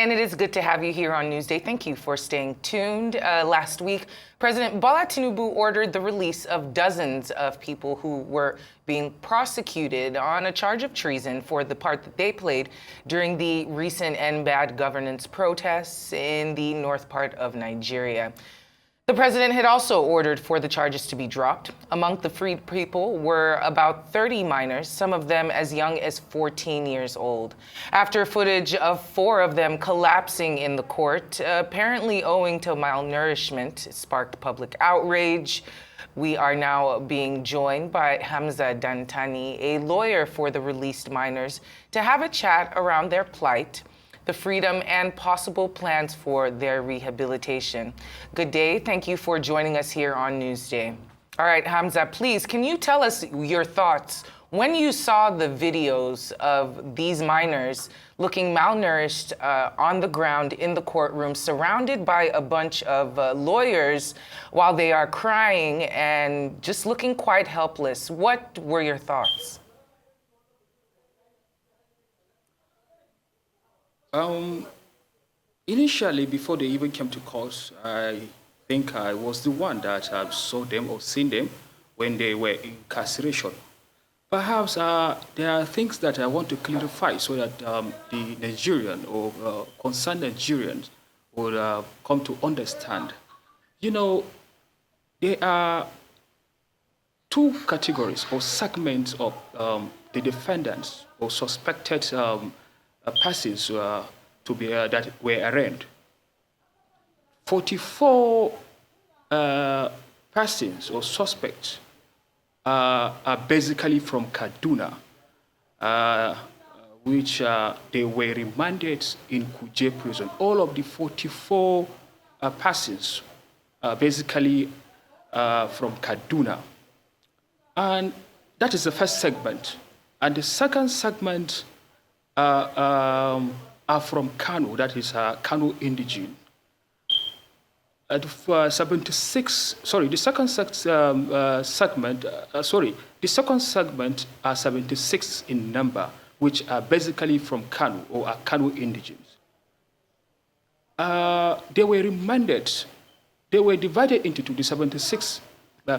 And it is good to have you here on Newsday. Thank you for staying tuned. Last week, President Bola Tinubu ordered the release of dozens of people who were being prosecuted on a charge of treason for the part that they played during the recent End Bad Governance protests in the north part of Nigeria. The president had also ordered for the charges to be dropped. Among the freed people were about 30 minors, some of them as young as 14 years old. After footage of 4 of them collapsing in the court, apparently owing to malnourishment, sparked public outrage. We are now being joined by Hamza Dantani, a lawyer for the released minors, to have a chat around their plight, the freedom and possible plans for their rehabilitation. Good day. Thank you for joining us here on Newsday. All right, Hamza, please, can you tell us your thoughts when you saw the videos of these minors looking malnourished on the ground in the courtroom, surrounded by a bunch of lawyers while they are crying and just looking quite helpless? What were your thoughts? Initially, before they even came to court, I think I was the one that saw them or seen them when they were in incarceration. Perhaps there are things that I want to clarify so that the Nigerian or concerned Nigerians would come to understand. You know, there are 2 categories or segments of the defendants or suspected persons that were arraigned. 44 persons or suspects are basically from Kaduna, which they were remanded in Kuje prison. All of the 44 persons are basically from Kaduna. And that is the first segment. And the second segment are from Kano, that is Kano indigene. The second segment are 76 in number, which are basically from Kano or are Kano indigenes. They were remanded. They were divided into 2. The 76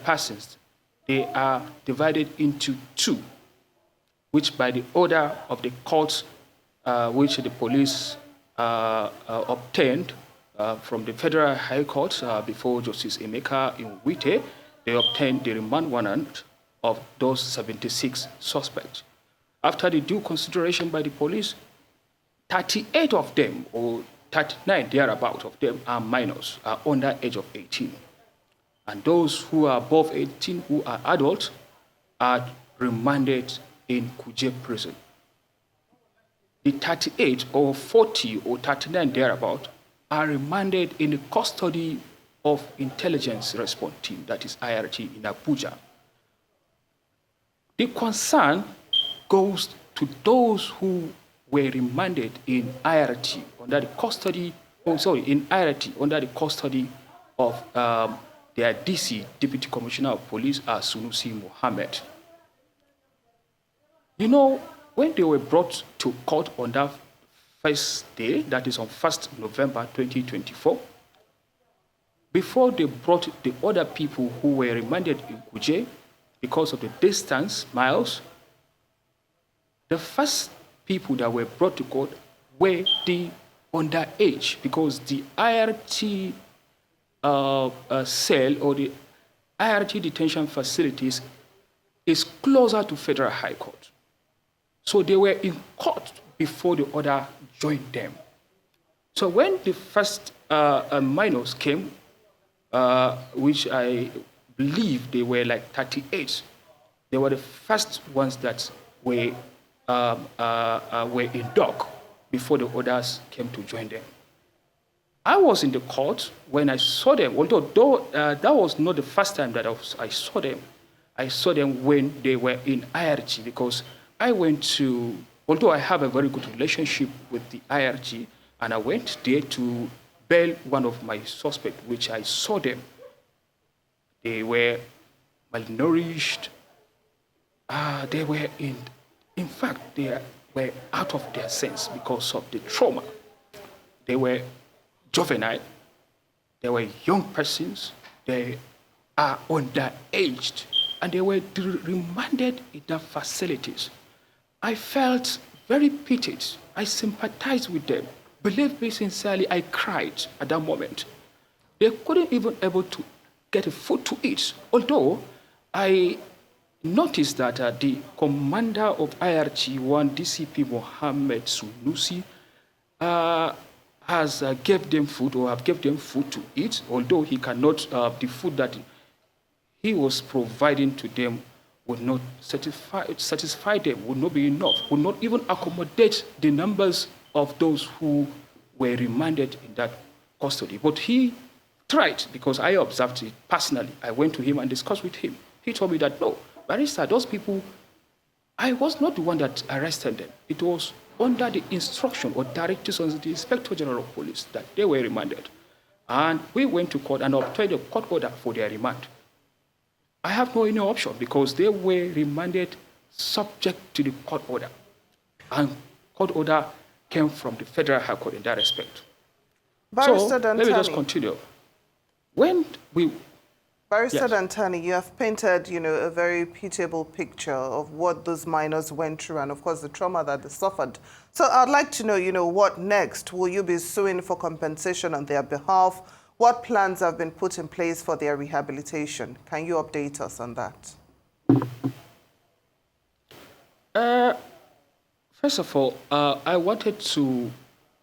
persons, they are divided into 2, which by the order of the court, which the police obtained from the Federal High Court before Justice Emeka Nwite, they obtained the remand warrant of those 76 suspects. After the due consideration by the police, 38 of them, or 39 thereabout of them, are minors, are under age of 18. And those who are above 18, who are adults, are remanded in Kuje prison. The 38 or 40 or 39 thereabout are remanded in the custody of Intelligence Response Team, that is IRT in Abuja. The concern goes to those who were remanded in IRT under the custody, under the custody of their DC, Deputy Commissioner of Police, Sunusi Mohammed. You know, when they were brought to court on that first day, that is on 1st November 2024, before they brought the other people who were remanded in Kuje because of the distance, miles, the first people that were brought to court were the underage, because the IRT cell or the IRT detention facilities is closer to Federal High Court. So they were in court before the order joined them. So when the first minors came, which I believe they were like 38, they were the first ones that were in dock before the others came to join them. I was in the court when I saw them, although that was not the first time that I saw them. I saw them when they were in IRT, because I went to, although I have a very good relationship with the IRT, and I went there to bail one of my suspects, which I saw them. They were malnourished. They were in fact, they were out of their sense because of the trauma. They were juvenile, they were young persons, they are underaged, and they were remanded in the facilities. I felt very pitied. I sympathized with them. Believe me sincerely, I cried at that moment. They couldn't even able to get food to eat. Although I noticed that the commander of IRG-1, DCP Mohammed Sunusi, has gave them food or have given them food to eat, although he cannot, the food that he was providing to them would not satisfy them, would not be enough, would not even accommodate the numbers of those who were remanded in that custody. But he tried, because I observed it personally. I went to him and discussed with him. He told me that, no, Barrister, those people, I was not the one that arrested them. It was under the instruction or directives of the Inspector General of Police that they were remanded. And we went to court and obtained a court order for their remand. I have no any option because they were remanded subject to the court order. And court order came from the Federal High Court in that respect. Barrister So, let me just Dantani. continue. When we... Barrister Yes. Dantani, you have painted, a very pitiable picture of what those minors went through and, of course, the trauma that they suffered. So I'd like to know, what next? Will you be suing for compensation on their behalf? What plans have been put in place for their rehabilitation? Can you update us on that? First of all, I wanted to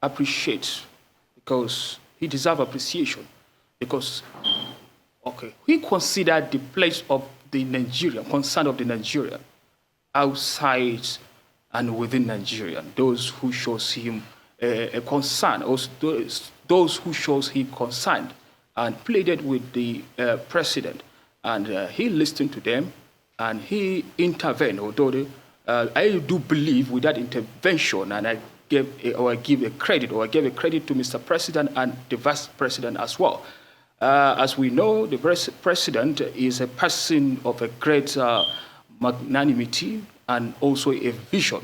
appreciate, because he deserves appreciation, because, okay, he considered the place of the Nigerian, concern of the Nigerian, outside and within Nigeria, those who shows him a concern, or those who shows him concerned, and pleaded with the president, and he listened to them, and he intervened, although I do believe with that intervention, and I gave a credit to Mr. President and the Vice President as well. As we know, the President is a person of a great magnanimity and also a vision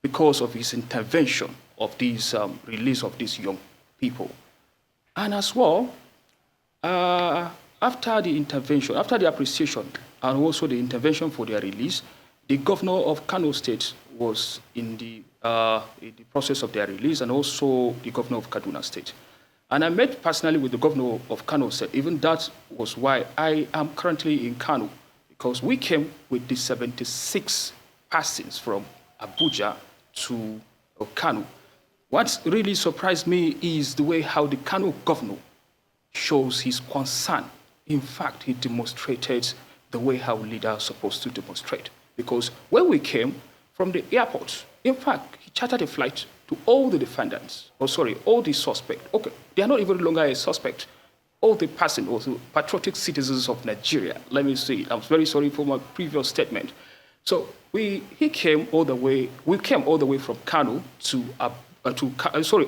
because of his intervention of this release of these young people. And as well, after the intervention, after the appreciation, and also the intervention for their release, the governor of Kano State was in the process of their release, and also the governor of Kaduna State. And I met personally with the governor of Kano State. Even that was why I am currently in Kano, because we came with the 76 persons from Abuja to Kano. What really surprised me is the way how the Kano governor shows his concern. In fact, he demonstrated the way how leaders are supposed to demonstrate. Because when we came from the airport, in fact, he chartered a flight to all the defendants, all the suspects. Okay, they are not even longer a suspect. All the persons, also patriotic citizens of Nigeria. Let me say it. I'm very sorry for my previous statement. So we came all the way from Kano all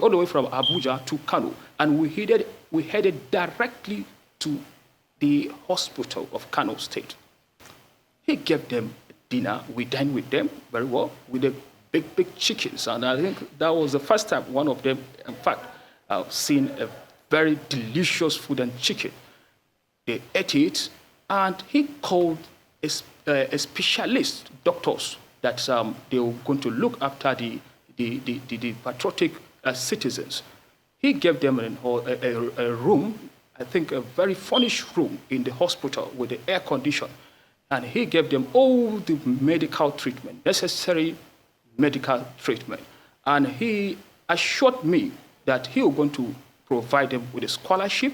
the way from Abuja to Kano, and we headed directly to the hospital of Kano State. He gave them dinner. We dined with them very well with the big chickens, and I think that was the first time one of them, in fact, seen a very delicious food and chicken. They ate it, and he called a specialist doctors that they were going to look after the patriotic citizens. He gave them a room, I think a very furnished room in the hospital with the air condition. And he gave them all the medical treatment, necessary medical treatment. And he assured me that he was going to provide them with a scholarship.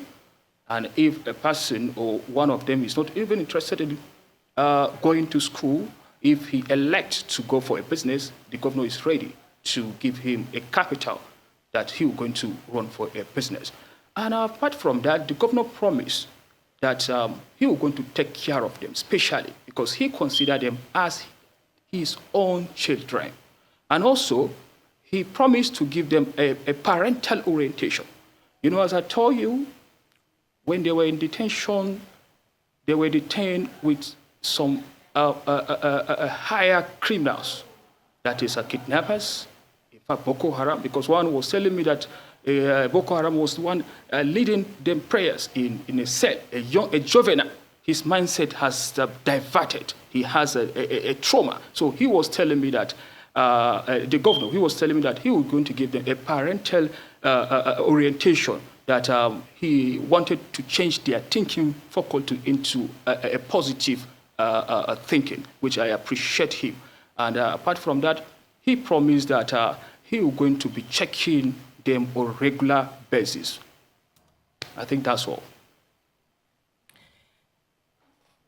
And if a person or one of them is not even interested in going to school, if he elects to go for a business, the governor is ready to give him a capital that he was going to run for a business. And apart from that, the governor promised that he was going to take care of them, especially because he considered them as his own children. And also, he promised to give them a parental orientation. You know, as I told you, when they were in detention, they were detained with some higher criminals, that is, kidnappers, in fact, Boko Haram, because one was telling me that Boko Haram was the one leading them prayers in a cell, a juvenile. His mindset has diverted. He has a trauma. So he was telling me that, the governor, he was telling me that he was going to give them a parental orientation, that he wanted to change their thinking faculty into a positive thinking, which I appreciate him. And apart from that, he promised that he was going to be checking them on a regular basis. I think that's all.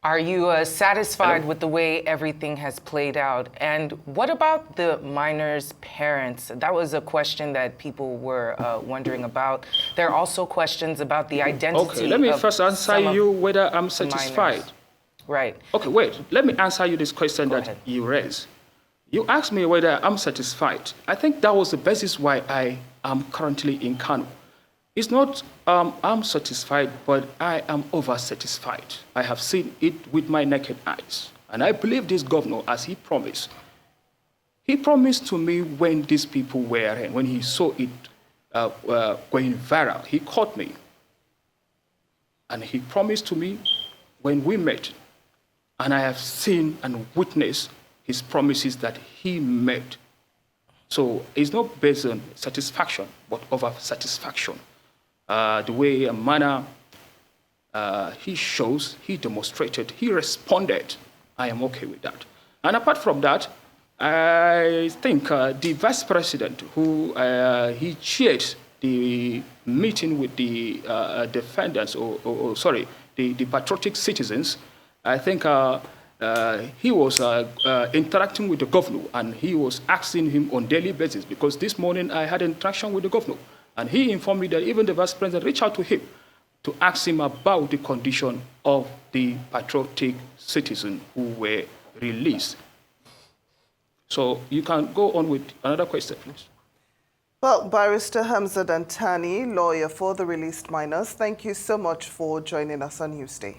Are you satisfied with the way everything has played out? And what about the minors' parents? That was a question that people were wondering about. There are also questions about the identity. Okay, let me first answer you whether I'm satisfied. Right. Okay, wait. Let me answer you this question that you raised. You asked me whether I'm satisfied. I think that was the basis why I am currently in Kano. It's not I'm satisfied, but I am over-satisfied. I have seen it with my naked eyes. And I believe this governor, as he promised. He promised to me when these people were, and when he saw it going viral, he called me. And he promised to me when we met. And I have seen and witnessed his promises that he made. So it's not based on satisfaction, but over-satisfaction. The way and manner he shows, he demonstrated, he responded, I am okay with that. And apart from that, I think the vice president who he chaired the meeting with the defendants, the patriotic citizens, I think he was interacting with the governor, and he was asking him on a daily basis, because this morning I had interaction with the governor, and he informed me that even the vice president reached out to him to ask him about the condition of the patriotic citizens who were released. So you can go on with another question, please. Well, Barrister Hamza Dantani, lawyer for the released minors, thank you so much for joining us on Newsday.